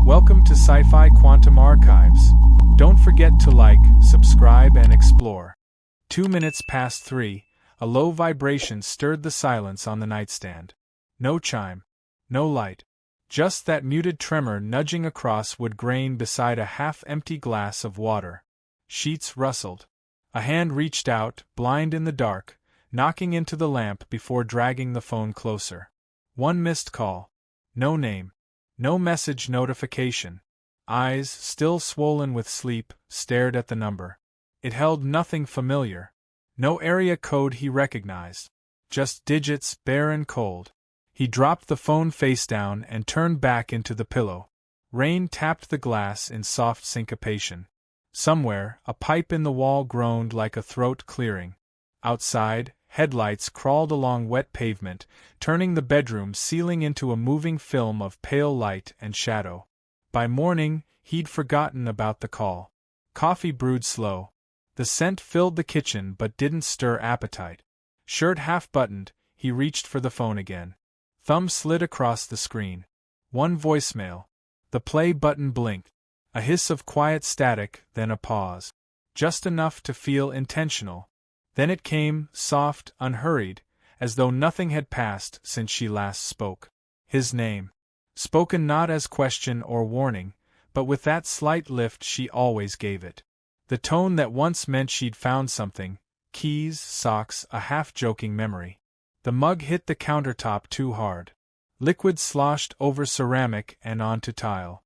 Welcome to Sci-Fi Quantum Archives. Don't forget to like, subscribe, and explore. 2 minutes past 3, a low vibration stirred the silence on the nightstand. No chime. No light. Just that muted tremor nudging across wood grain beside a half-empty glass of water. Sheets rustled. A hand reached out, blind in the dark, knocking into the lamp before dragging the phone closer. One missed call. No name. No message notification. Eyes, still swollen with sleep, stared at the number. It held nothing familiar. No area code he recognized. Just digits, bare and cold. He dropped the phone face down and turned back into the pillow. Rain tapped the glass in soft syncopation. Somewhere, a pipe in the wall groaned like a throat clearing. Outside, headlights crawled along wet pavement, turning the bedroom ceiling into a moving film of pale light and shadow. By morning, he'd forgotten about the call. Coffee brewed slow. The scent filled the kitchen but didn't stir appetite. Shirt half-buttoned, he reached for the phone again. Thumb slid across the screen. One voicemail. The play button blinked. A hiss of quiet static, then a pause. Just enough to feel intentional. Then it came, soft, unhurried, as though nothing had passed since she last spoke. His name. Spoken not as question or warning, but with that slight lift she always gave it. The tone that once meant she'd found something, keys, socks, a half-joking memory. The mug hit the countertop too hard. Liquid sloshed over ceramic and onto tile.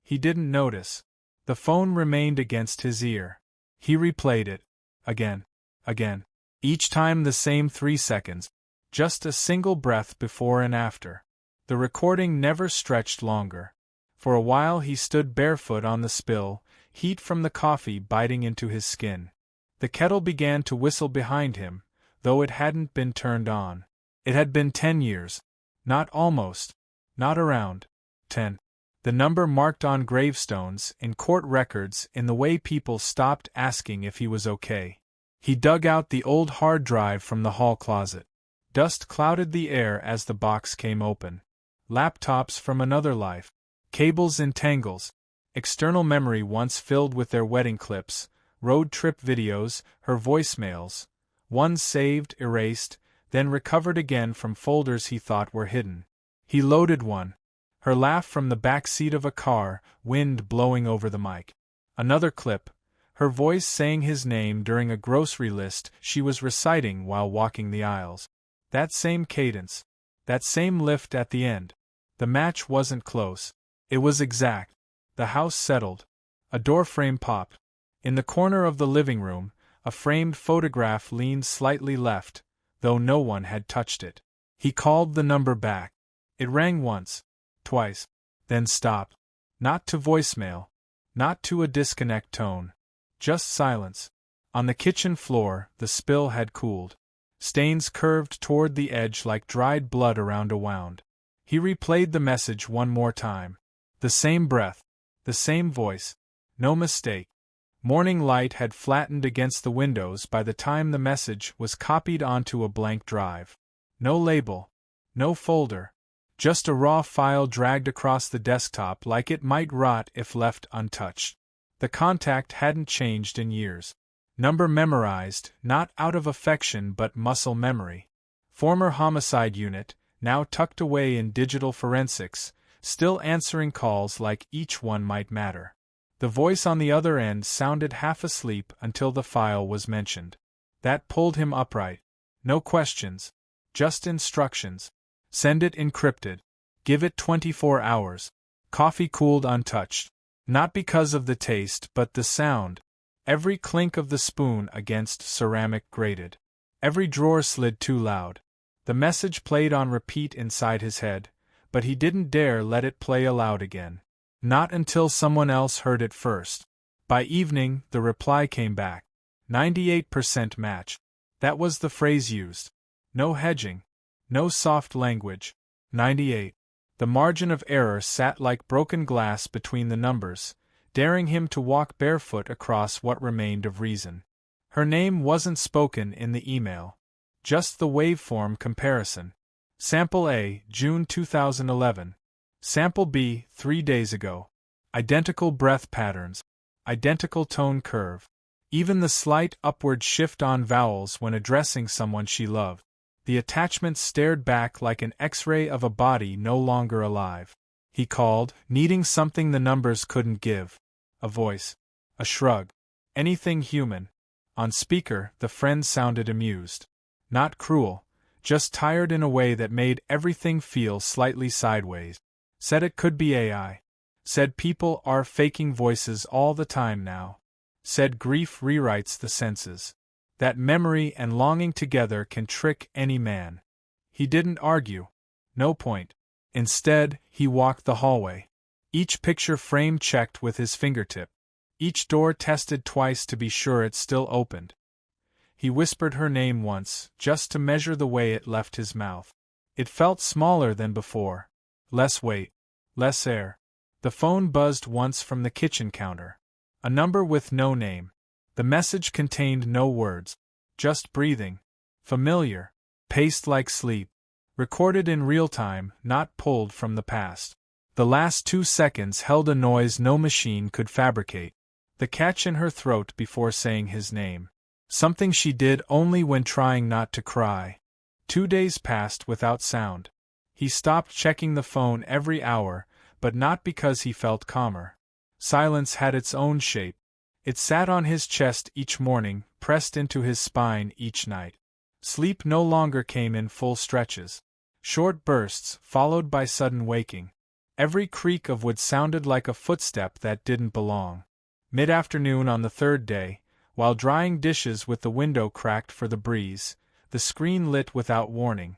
He didn't notice. The phone remained against his ear. He replayed it. Again. Again. Each time the same 3 seconds. Just a single breath before and after. The recording never stretched longer. For a while he stood barefoot on the spill, heat from the coffee biting into his skin. The kettle began to whistle behind him, though it hadn't been turned on. It had been 10 years. Not almost. Not around. 10. The number marked on gravestones, in court records, in the way people stopped asking if he was okay. He dug out the old hard drive from the hall closet. Dust clouded the air as the box came open. Laptops from another life. Cables in tangles. External memory once filled with their wedding clips, road trip videos, her voicemails. One saved, erased, then recovered again from folders he thought were hidden. He loaded one. Her laugh from the back seat of a car, wind blowing over the mic. Another clip. Her voice saying his name during a grocery list she was reciting while walking the aisles. That same cadence. That same lift at the end. The match wasn't close. It was exact. The house settled. A doorframe popped. In the corner of the living room, a framed photograph leaned slightly left, though no one had touched it. He called the number back. It rang once. Twice. Then stopped. Not to voicemail. Not to a disconnect tone. Just silence. On the kitchen floor, the spill had cooled. Stains curved toward the edge like dried blood around a wound. He replayed the message one more time. The same breath. The same voice. No mistake. Morning light had flattened against the windows by the time the message was copied onto a blank drive. No label. No folder. Just a raw file dragged across the desktop like it might rot if left untouched. The contact hadn't changed in years. Number memorized, not out of affection but muscle memory. Former homicide unit, now tucked away in digital forensics, still answering calls like each one might matter. The voice on the other end sounded half asleep until the file was mentioned. That pulled him upright. No questions. Just instructions. Send it encrypted. Give it 24 hours. Coffee cooled untouched. Not because of the taste but the sound. Every clink of the spoon against ceramic grated. Every drawer slid too loud. The message played on repeat inside his head, but he didn't dare let it play aloud again. Not until someone else heard it first. By evening, the reply came back. 98% match. That was the phrase used. No hedging. No soft language. 98. The margin of error sat like broken glass between the numbers, daring him to walk barefoot across what remained of reason. Her name wasn't spoken in the email. Just the waveform comparison. Sample A, June 2011. Sample B, 3 days ago. Identical breath patterns. Identical tone curve. Even the slight upward shift on vowels when addressing someone she loved. The attachment stared back like an X-ray of a body no longer alive. He called, needing something the numbers couldn't give. A voice. A shrug. Anything human. On speaker, the friend sounded amused. Not cruel, just tired in a way that made everything feel slightly sideways. Said it could be AI. Said people are faking voices all the time now. Said grief rewrites the senses. That memory and longing together can trick any man. He didn't argue. No point. Instead, he walked the hallway. Each picture frame checked with his fingertip. Each door tested twice to be sure it still opened. He whispered her name once, just to measure the way it left his mouth. It felt smaller than before. Less weight. Less air. The phone buzzed once from the kitchen counter. A number with no name. The message contained no words. Just breathing. Familiar. Paced like sleep. Recorded in real time, not pulled from the past. The last 2 seconds held a noise no machine could fabricate. The catch in her throat before saying his name. Something she did only when trying not to cry. 2 days passed without sound. He stopped checking the phone every hour, but not because he felt calmer. Silence had its own shape. It sat on his chest each morning, pressed into his spine each night. Sleep no longer came in full stretches. Short bursts, followed by sudden waking. Every creak of wood sounded like a footstep that didn't belong. Mid-afternoon on the 3rd day, while drying dishes with the window cracked for the breeze, the screen lit without warning.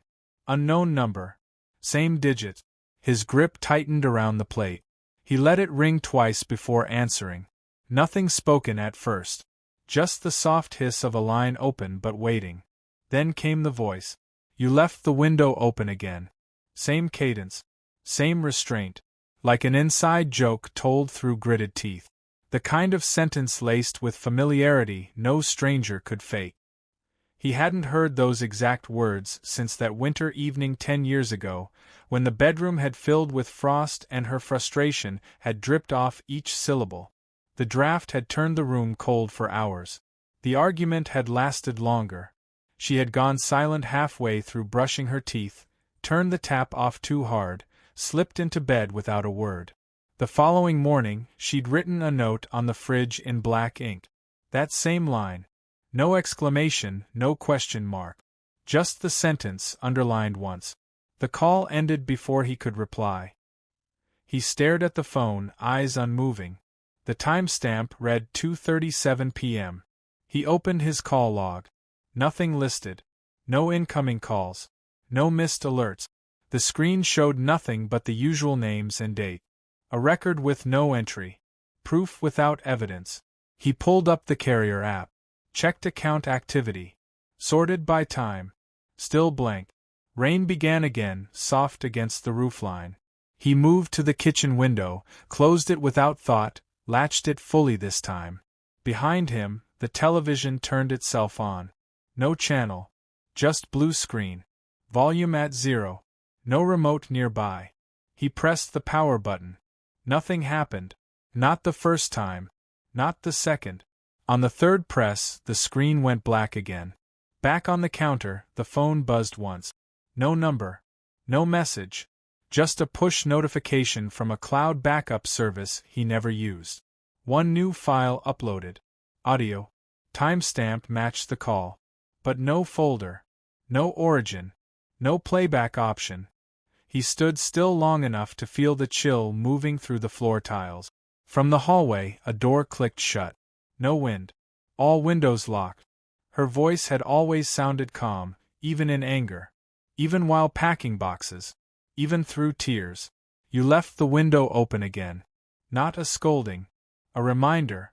Unknown number. Same digit. His grip tightened around the plate. He let it ring twice before answering. Nothing spoken at first. Just the soft hiss of a line open but waiting. Then came the voice. You left the window open again. Same cadence. Same restraint. Like an inside joke told through gritted teeth. The kind of sentence laced with familiarity no stranger could fake. He hadn't heard those exact words since that winter evening 10 years ago, when the bedroom had filled with frost and her frustration had dripped off each syllable. The draft had turned the room cold for hours. The argument had lasted longer. She had gone silent halfway through brushing her teeth, turned the tap off too hard, slipped into bed without a word. The following morning, she'd written a note on the fridge in black ink. That same line. No exclamation, no question mark. Just the sentence, underlined once. The call ended before he could reply. He stared at the phone, eyes unmoving. The timestamp read 2:37 p.m. He opened his call log. Nothing listed. No incoming calls. No missed alerts. The screen showed nothing but the usual names and date. A record with no entry. Proof without evidence. He pulled up the carrier app. Checked account activity. Sorted by time. Still blank. Rain began again, soft against the roofline. He moved to the kitchen window, closed it without thought, latched it fully this time. Behind him, the television turned itself on. No channel. Just blue screen. Volume at 0. No remote nearby. He pressed the power button. Nothing happened. Not the first time. Not the second. On the 3rd press, the screen went black again. Back on the counter, the phone buzzed once. No number. No message. Just a push notification from a cloud backup service he never used. One new file uploaded. Audio. Timestamp matched the call. But no folder. No origin. No playback option. He stood still long enough to feel the chill moving through the floor tiles. From the hallway, a door clicked shut. No wind. All windows locked. Her voice had always sounded calm, even in anger. Even while packing boxes. Even through tears. You left the window open again. Not a scolding. A reminder.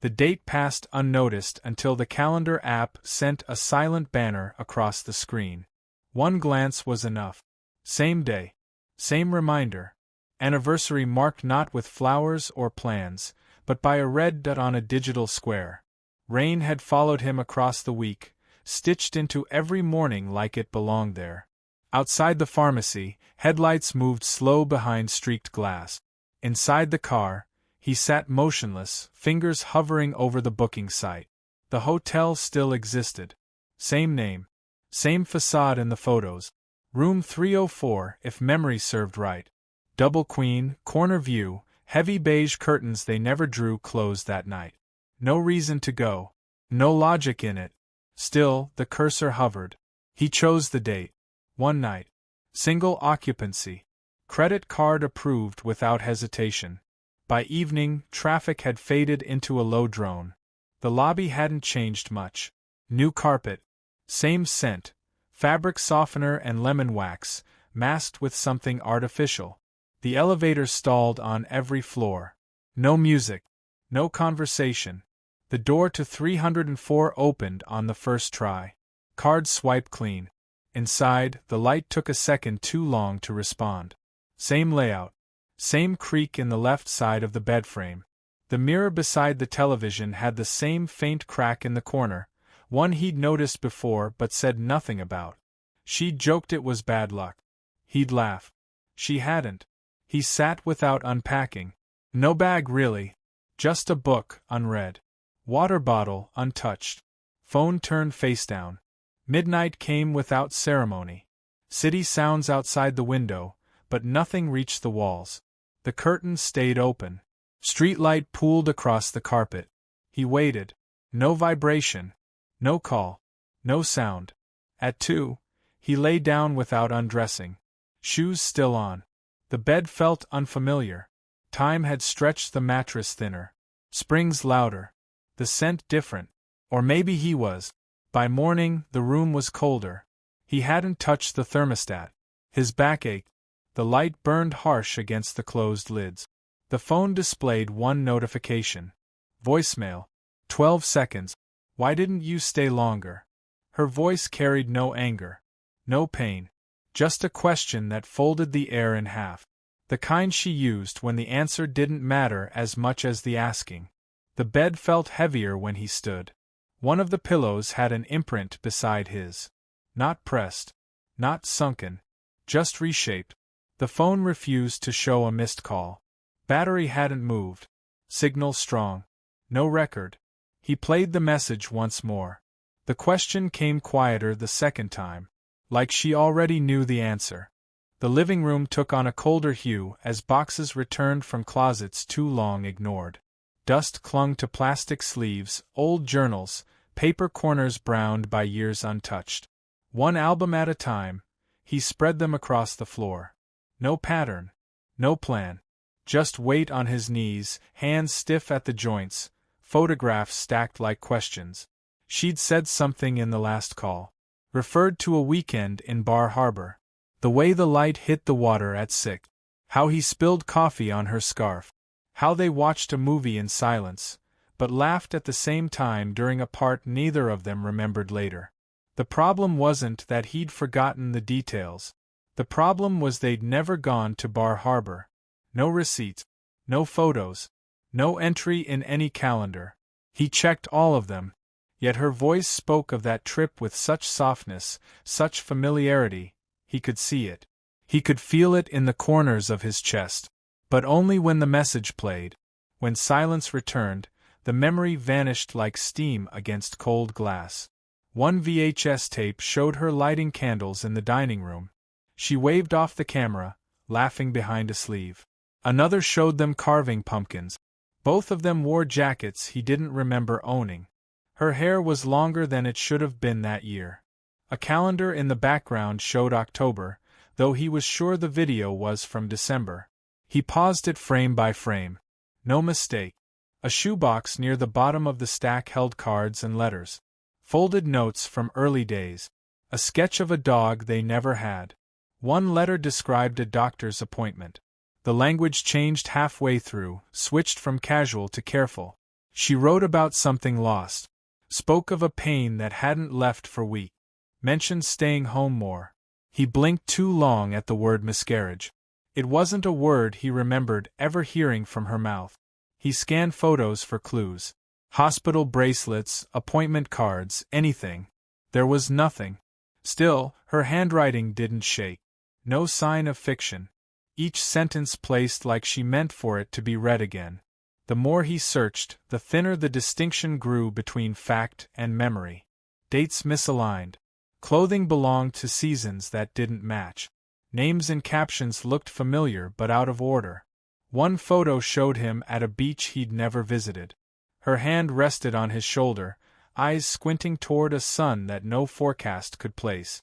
The date passed unnoticed until the calendar app sent a silent banner across the screen. One glance was enough. Same day. Same reminder. Anniversary marked not with flowers or plans, but by a red dot on a digital square. Rain had followed him across the week, stitched into every morning like it belonged there. Outside the pharmacy, headlights moved slow behind streaked glass. Inside the car, He sat motionless, fingers hovering over the booking site. The hotel still existed. Same name. Same facade in the photos. Room 304, if memory served right. Double queen, corner view, heavy beige curtains they never drew closed that night. No reason to go. No logic in it. Still, the cursor hovered. He chose the date. One night. Single occupancy. Credit card approved without hesitation. By evening, traffic had faded into a low drone. The lobby hadn't changed much. New carpet. Same scent. Fabric softener and lemon wax, masked with something artificial. The elevator stalled on every floor. No music. No conversation. The door to 304 opened on the first try. Card swipe clean. Inside, the light took a second too long to respond. Same layout. Same creak in the left side of the bed frame. The mirror beside the television had the same faint crack in the corner, one he'd noticed before but said nothing about. She'd joked it was bad luck. He'd laugh. She hadn't. He sat without unpacking. No bag really. Just a book, unread. Water bottle, untouched. Phone turned face down. Midnight came without ceremony. City sounds outside the window, but nothing reached the walls. The curtains stayed open. Streetlight pooled across the carpet. He waited. No vibration. No call. No sound. At 2, he lay down without undressing. Shoes still on. The bed felt unfamiliar. Time had stretched the mattress thinner. Springs louder. The scent different. Or maybe he was. By morning, the room was colder. He hadn't touched the thermostat. His back ached. The light burned harsh against the closed lids. The phone displayed one notification. Voicemail. 12 seconds. Why didn't you stay longer? Her voice carried no anger. No pain. Just a question that folded the air in half. The kind she used when the answer didn't matter as much as the asking. The bed felt heavier when he stood. One of the pillows had an imprint beside his. Not pressed. Not sunken. Just reshaped. The phone refused to show a missed call. Battery hadn't moved. Signal strong. No record. He played the message once more. The question came quieter the second time. Like she already knew the answer. The living room took on a colder hue as boxes returned from closets too long ignored. Dust clung to plastic sleeves, old journals, paper corners browned by years untouched. One album at a time, he spread them across the floor. No pattern. No plan. Just weight on his knees, hands stiff at the joints, photographs stacked like questions. She'd said something in the last call. Referred to a weekend in Bar Harbor. The way the light hit the water at 6. How he spilled coffee on her scarf. How they watched a movie in silence, but laughed at the same time during a part neither of them remembered later. The problem wasn't that he'd forgotten the details. The problem was they'd never gone to Bar Harbor. No receipts. No photos. No entry in any calendar. He checked all of them. Yet her voice spoke of that trip with such softness, such familiarity. He could see it. He could feel it in the corners of his chest. But only when the message played. When silence returned, the memory vanished like steam against cold glass. One VHS tape showed her lighting candles in the dining room. She waved off the camera, laughing behind a sleeve. Another showed them carving pumpkins. Both of them wore jackets he didn't remember owning. Her hair was longer than it should have been that year. A calendar in the background showed October, though he was sure the video was from December. He paused it frame by frame. No mistake. A shoebox near the bottom of the stack held cards and letters. Folded notes from early days. A sketch of a dog they never had. One letter described a doctor's appointment. The language changed halfway through, switched from casual to careful. She wrote about something lost. Spoke of a pain that hadn't left for weeks. Mentioned staying home more. He blinked too long at the word miscarriage. It wasn't a word he remembered ever hearing from her mouth. He scanned photos for clues. Hospital bracelets, appointment cards, anything. There was nothing. Still, her handwriting didn't shake. No sign of fiction. Each sentence placed like she meant for it to be read again. The more he searched, the thinner the distinction grew between fact and memory. Dates misaligned. Clothing belonged to seasons that didn't match. Names and captions looked familiar but out of order. One photo showed him at a beach he'd never visited. Her hand rested on his shoulder, eyes squinting toward a sun that no forecast could place.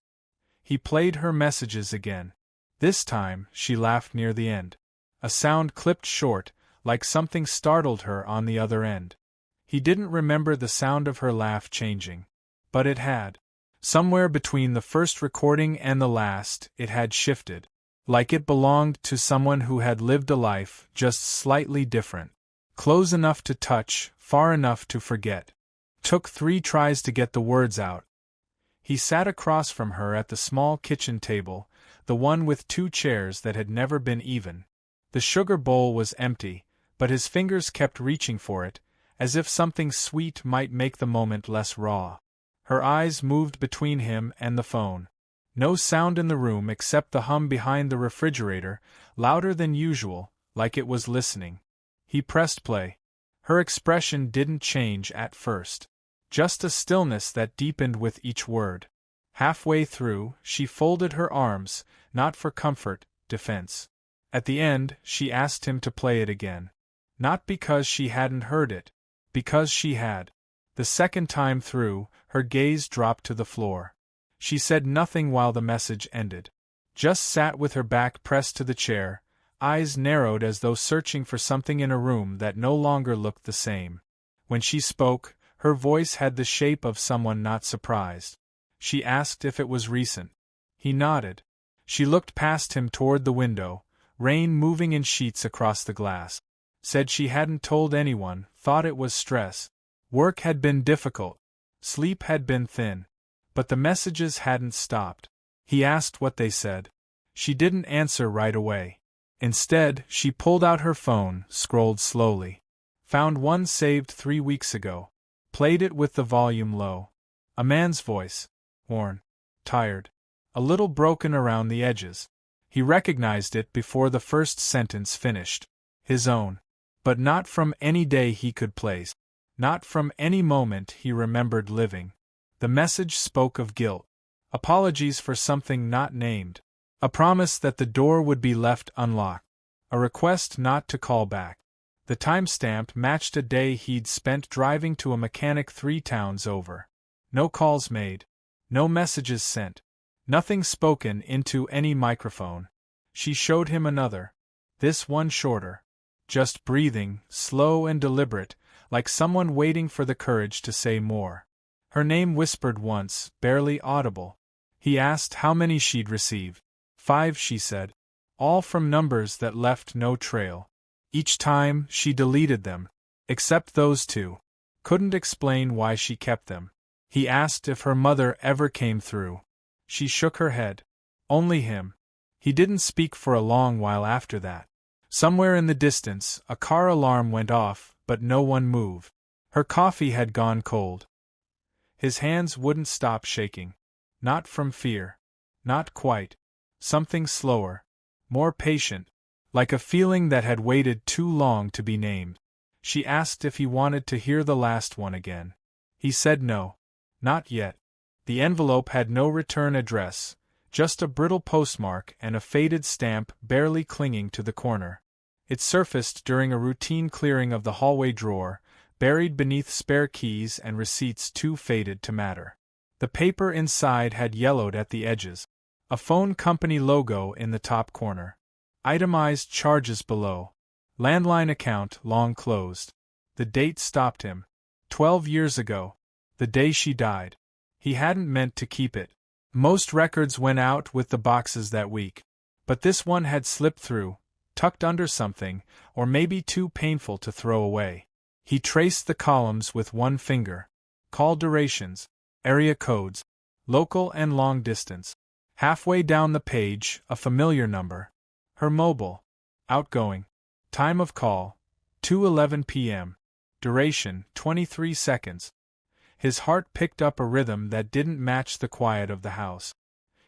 He played her messages again. This time, she laughed near the end. A sound clipped short, like something startled her on the other end. He didn't remember the sound of her laugh changing. But it had. Somewhere between the first recording and the last, it had shifted. Like it belonged to someone who had lived a life just slightly different. Close enough to touch, far enough to forget. Took 3 tries to get the words out. He sat across from her at the small kitchen table, the one with 2 chairs that had never been even. The sugar bowl was empty, but his fingers kept reaching for it, as if something sweet might make the moment less raw. Her eyes moved between him and the phone. No sound in the room except the hum behind the refrigerator, louder than usual, like it was listening. He pressed play. Her expression didn't change at first. Just a stillness that deepened with each word. Halfway through, she folded her arms, not for comfort, defense. At the end, she asked him to play it again. Not because she hadn't heard it, because she had. The second time through, her gaze dropped to the floor. She said nothing while the message ended. Just sat with her back pressed to the chair, eyes narrowed as though searching for something in a room that no longer looked the same. When she spoke, her voice had the shape of someone not surprised. She asked if it was recent. He nodded. She looked past him toward the window, rain moving in sheets across the glass. Said she hadn't told anyone, thought it was stress. Work had been difficult. Sleep had been thin. But the messages hadn't stopped. He asked what they said. She didn't answer right away. Instead, she pulled out her phone, scrolled slowly. Found one saved 3 weeks ago. Played it with the volume low. A man's voice. Worn. Tired. A little broken around the edges. He recognized it before the first sentence finished. His own. But not from any day he could place. Not from any moment he remembered living. The message spoke of guilt. Apologies for something not named. A promise that the door would be left unlocked. A request not to call back. The timestamp matched a day he'd spent driving to a mechanic 3 towns over. No calls made. No messages sent. Nothing spoken into any microphone. She showed him another. This one shorter. Just breathing, slow and deliberate, like someone waiting for the courage to say more. Her name whispered once, barely audible. He asked how many she'd received. 5, she said. All from numbers that left no trail. Each time, she deleted them. Except those 2. Couldn't explain why she kept them. He asked if her mother ever came through. She shook her head. Only him. He didn't speak for a long while after that. Somewhere in the distance, a car alarm went off, but no one moved. Her coffee had gone cold. His hands wouldn't stop shaking. Not from fear. Not quite. Something slower. More patient. Like a feeling that had waited too long to be named. She asked if he wanted to hear the last one again. He said no. Not yet. The envelope had no return address, just a brittle postmark and a faded stamp barely clinging to the corner. It surfaced during a routine clearing of the hallway drawer, buried beneath spare keys and receipts too faded to matter. The paper inside had yellowed at the edges. A phone company logo in the top corner. Itemized charges below. Landline account long closed. The date stopped him. 12 years ago. The day she died. He hadn't meant to keep it. Most records went out with the boxes that week. But this one had slipped through, tucked under something, or maybe too painful to throw away. He traced the columns with one finger. Call durations, area codes, local and long distance. Halfway down the page, a familiar number. Her mobile. Outgoing. Time of call, 2:11 p.m. Duration, 23 seconds. His heart picked up a rhythm that didn't match the quiet of the house.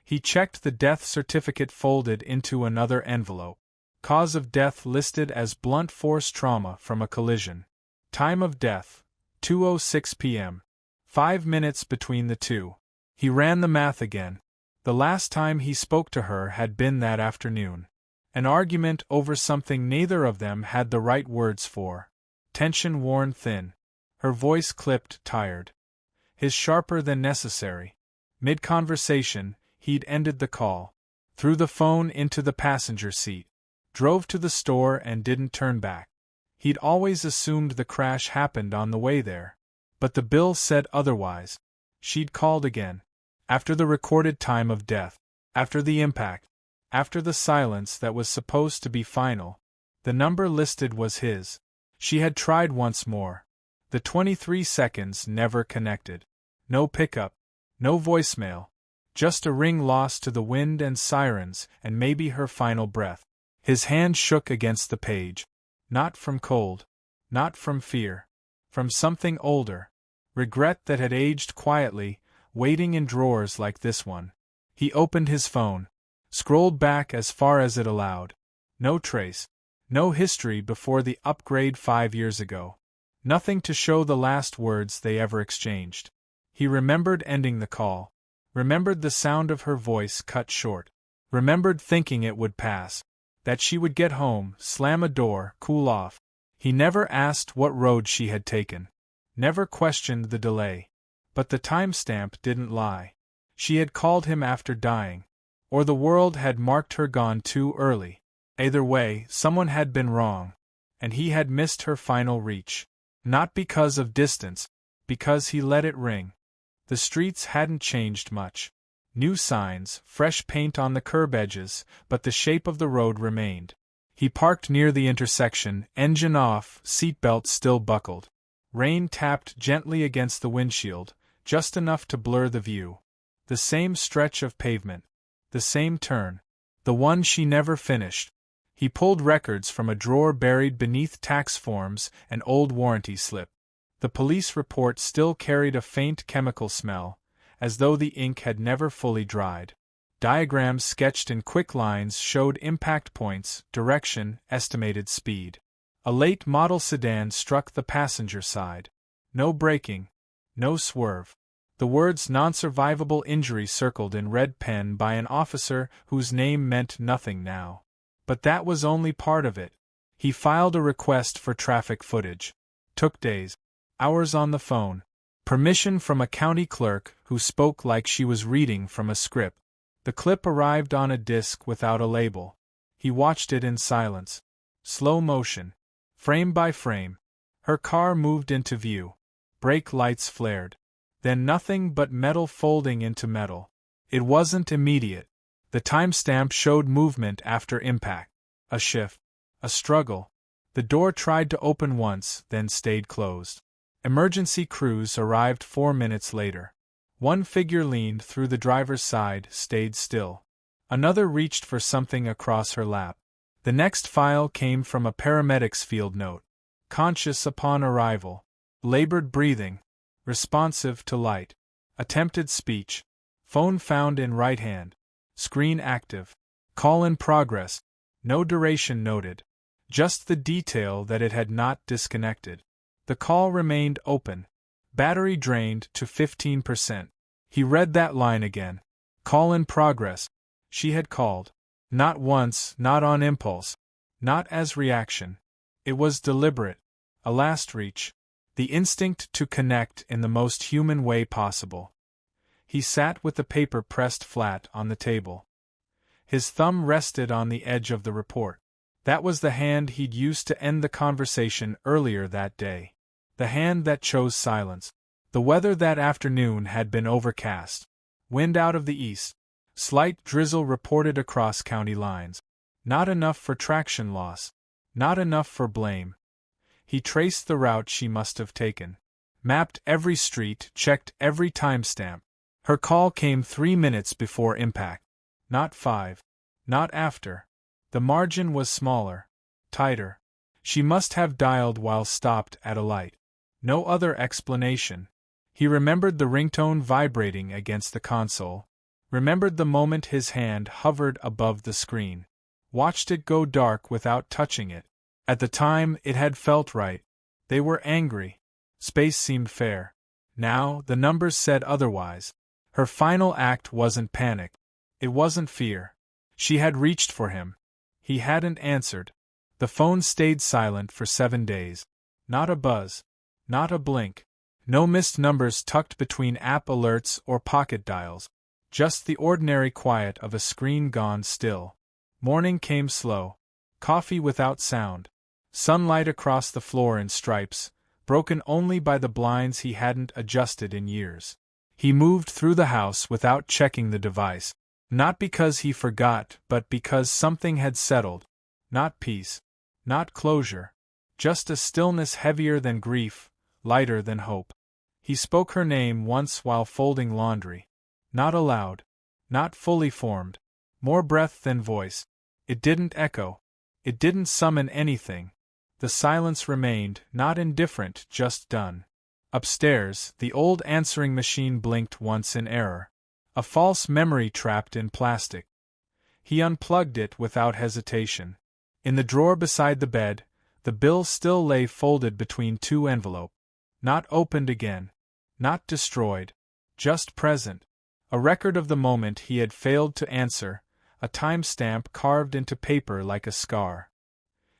He checked the death certificate folded into another envelope. Cause of death listed as blunt force trauma from a collision. Time of death, 2:06 p.m. 5 minutes between the two. He ran the math again. The last time he spoke to her had been that afternoon. An argument over something neither of them had the right words for. Tension worn thin. Her voice clipped, tired. His sharper than necessary. Mid-conversation, he'd ended the call. Threw the phone into the passenger seat. Drove to the store and didn't turn back. He'd always assumed the crash happened on the way there. But the bill said otherwise. She'd called again. After the recorded time of death. After the impact. After the silence that was supposed to be final. The number listed was his. She had tried once more. The 23 seconds never connected. No pickup. No voicemail. Just a ring lost to the wind and sirens, and maybe her final breath. His hand shook against the page. Not from cold. Not from fear. From something older. Regret that had aged quietly, waiting in drawers like this one. He opened his phone. Scrolled back as far as it allowed. No trace. No history before the upgrade 5 years ago. Nothing to show the last words they ever exchanged. He remembered ending the call. Remembered the sound of her voice cut short. Remembered thinking it would pass. That she would get home, slam a door, cool off. He never asked what road she had taken. Never questioned the delay. But the timestamp didn't lie. She had called him after dying. Or the world had marked her gone too early. Either way, someone had been wrong. And he had missed her final reach. Not because of distance. Because he let it ring. The streets hadn't changed much. New signs, fresh paint on the curb edges, but the shape of the road remained. He parked near the intersection, engine off, seatbelt still buckled. Rain tapped gently against the windshield, just enough to blur the view. The same stretch of pavement. The same turn. The one she never finished. He pulled records from a drawer buried beneath tax forms and old warranty slip. The police report still carried a faint chemical smell, as though the ink had never fully dried. Diagrams sketched in quick lines showed impact points, direction, estimated speed. A late model sedan struck the passenger side. No braking. No swerve. The words non-survivable injury circled in red pen by an officer whose name meant nothing now. But that was only part of it. He filed a request for traffic footage. Took days. Hours on the phone. Permission from a county clerk who spoke like she was reading from a script. The clip arrived on a disc without a label. He watched it in silence. Slow motion. Frame by frame. Her car moved into view. Brake lights flared. Then nothing but metal folding into metal. It wasn't immediate. The timestamp showed movement after impact. A shift. A struggle. The door tried to open once, then stayed closed. Emergency crews arrived 4 minutes later. One figure leaned through the driver's side, stayed still. Another reached for something across her lap. The next file came from a paramedic's field note. Conscious upon arrival. Labored breathing. Responsive to light. Attempted speech. Phone found in right hand. Screen active. Call in progress. No duration noted. Just the detail that it had not disconnected. The call remained open. Battery drained to 15%. He read that line again. Call in progress. She had called. Not once, not on impulse. Not as reaction. It was deliberate. A last reach. The instinct to connect in the most human way possible. He sat with the paper pressed flat on the table. His thumb rested on the edge of the report. That was the hand he'd used to end the conversation earlier that day. The hand that chose silence. The weather that afternoon had been overcast. Wind out of the east. Slight drizzle reported across county lines. Not enough for traction loss. Not enough for blame. He traced the route she must have taken. Mapped every street, checked every timestamp. Her call came 3 minutes before impact. Not 5. Not after. The margin was smaller. Tighter. She must have dialed while stopped at a light. No other explanation. He remembered the ringtone vibrating against the console. Remembered the moment his hand hovered above the screen. watched it go dark without touching it. At the time, it had felt right. They were angry. Space seemed fair. Now, the numbers said otherwise. Her final act wasn't panic. It wasn't fear. She had reached for him. He hadn't answered. The phone stayed silent for 7 days. Not a buzz. Not a blink. No missed numbers tucked between app alerts or pocket dials. Just the ordinary quiet of a screen gone still. Morning came slow. Coffee without sound. Sunlight across the floor in stripes, broken only by the blinds he hadn't adjusted in years. He moved through the house without checking the device. Not because he forgot, but because something had settled. Not peace. Not closure. Just a stillness heavier than grief, lighter than hope. He spoke her name once while folding laundry. Not aloud. Not fully formed. More breath than voice. It didn't echo. It didn't summon anything. The silence remained, not indifferent, just done. Upstairs, the old answering machine blinked once in error. A false memory trapped in plastic. He unplugged it without hesitation. In the drawer beside the bed, the bill still lay folded between 2 envelopes. Not opened again. Not destroyed. Just present. A record of the moment he had failed to answer, a timestamp carved into paper like a scar.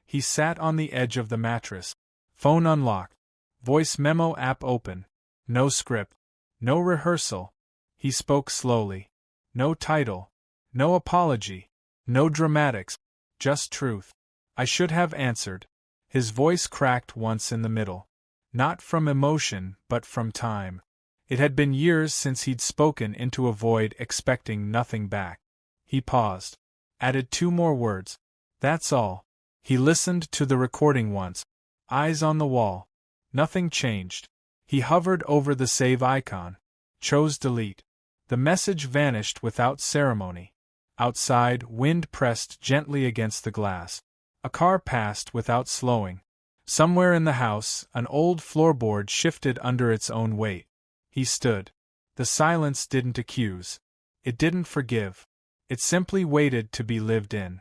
He sat on the edge of the mattress. Phone unlocked. Voice memo app open. No script. No rehearsal. He spoke slowly. No title. No apology. No dramatics. Just truth. I should have answered. His voice cracked once in the middle. Not from emotion, but from time. It had been years since he'd spoken into a void expecting nothing back. He paused. Added 2 more words. That's all. He listened to the recording once. Eyes on the wall. Nothing changed. He hovered over the save icon. Chose delete. The message vanished without ceremony. Outside, wind pressed gently against the glass. A car passed without slowing. Somewhere in the house, an old floorboard shifted under its own weight. He stood. The silence didn't accuse. It didn't forgive. It simply waited to be lived in.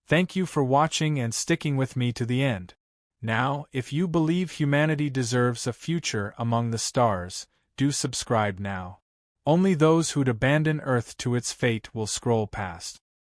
Thank you for watching and sticking with me to the end. Now, if you believe humanity deserves a future among the stars, do subscribe now. Only those who'd abandon Earth to its fate will scroll past.